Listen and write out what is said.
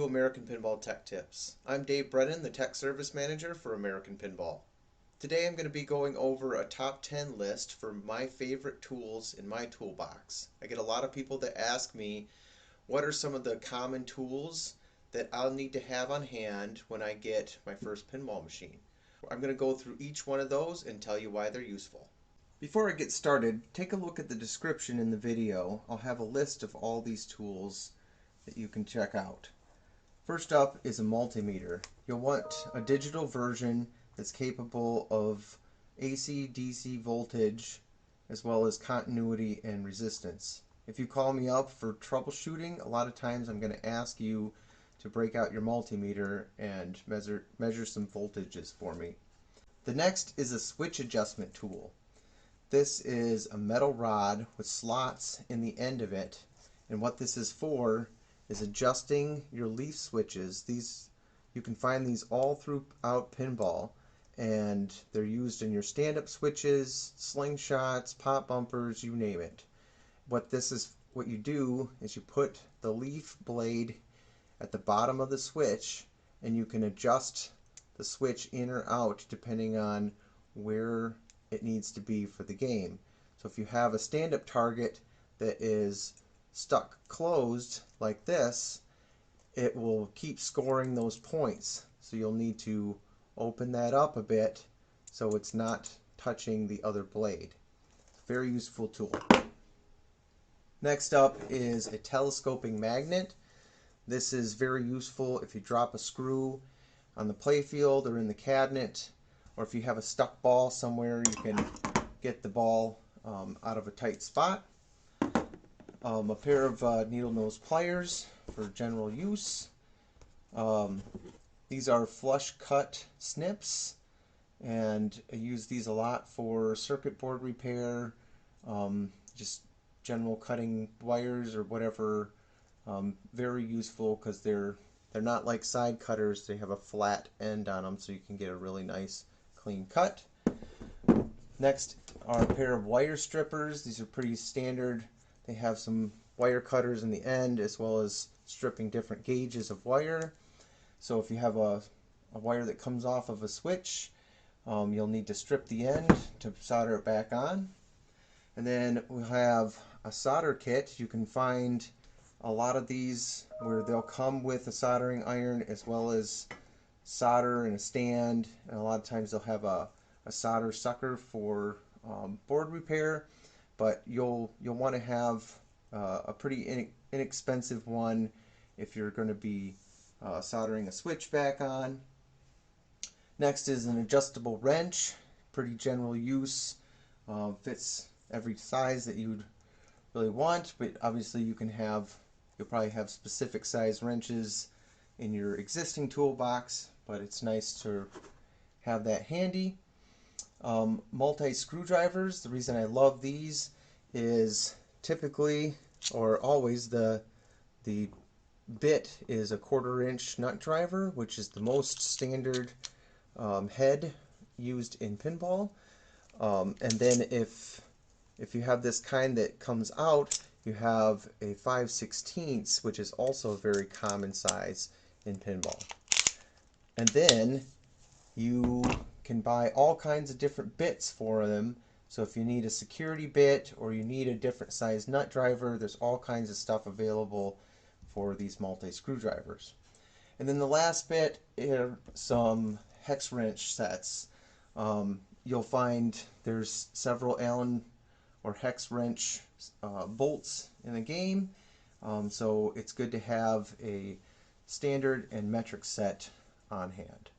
American Pinball Tech Tips. I'm Dave Brennan, the Tech Service Manager for American Pinball. Today I'm going to be going over a top 10 list for my favorite tools in my toolbox. I get a lot of people that ask me what are some of the common tools that I'll need to have on hand when I get my first pinball machine. I'm going to go through each one of those and tell you why they're useful. Before I get started, take a look at the description in the video. I'll have a list of all these tools that you can check out. First up is a multimeter. You'll want a digital version that's capable of AC, DC voltage, as well as continuity and resistance. If you call me up for troubleshooting, a lot of times I'm going to ask you to break out your multimeter and measure some voltages for me. The next is a switch adjustment tool. This is a metal rod with slots in the end of it, and what this is for is adjusting your leaf switches. You can find these all throughout pinball, and they're used in your stand-up switches, slingshots, pop bumpers, you name it. What you do is you put the leaf blade at the bottom of the switch, and you can adjust the switch in or out depending on where it needs to be for the game. So if you have a stand-up target that is stuck closed like this, it will keep scoring those points. So you'll need to open that up a bit so it's not touching the other blade. Very useful tool. Next up is a telescoping magnet. This is very useful if you drop a screw on the playfield or in the cabinet, or if you have a stuck ball somewhere, you can get the ball out of a tight spot. A pair of needle nose pliers for general use. These are flush cut snips, and I use these a lot for circuit board repair, just general cutting wires or whatever. Very useful because they're not like side cutters. They have a flat end on them, so you can get a really nice clean cut. Next are a pair of wire strippers. These are pretty standard. They have some wire cutters in the end, as well as stripping different gauges of wire. So if you have a wire that comes off of a switch, you'll need to strip the end to solder it back on. And then we'll have a solder kit. You can find a lot of these where they'll come with a soldering iron as well as solder and a stand, and a lot of times they'll have a solder sucker for board repair, but you'll want to have a pretty inexpensive one if you're going to be soldering a switch back on. Next is an adjustable wrench, pretty general use, fits every size that you'd really want, but obviously you'll probably have specific size wrenches in your existing toolbox, but it's nice to have that handy. Multi screwdrivers. The reason I love these is typically or always the bit is a 1/4 inch nut driver, which is the most standard head used in pinball. And then if you have this kind that comes out, you have a 5/16, which is also a very common size in pinball. And then you can buy all kinds of different bits for them. So if you need a security bit or you need a different size nut driver, there's all kinds of stuff available for these multi screwdrivers. And then the last bit are some hex wrench sets. You'll find there's several Allen or hex wrench bolts in the game, so it's good to have a standard and metric set on hand.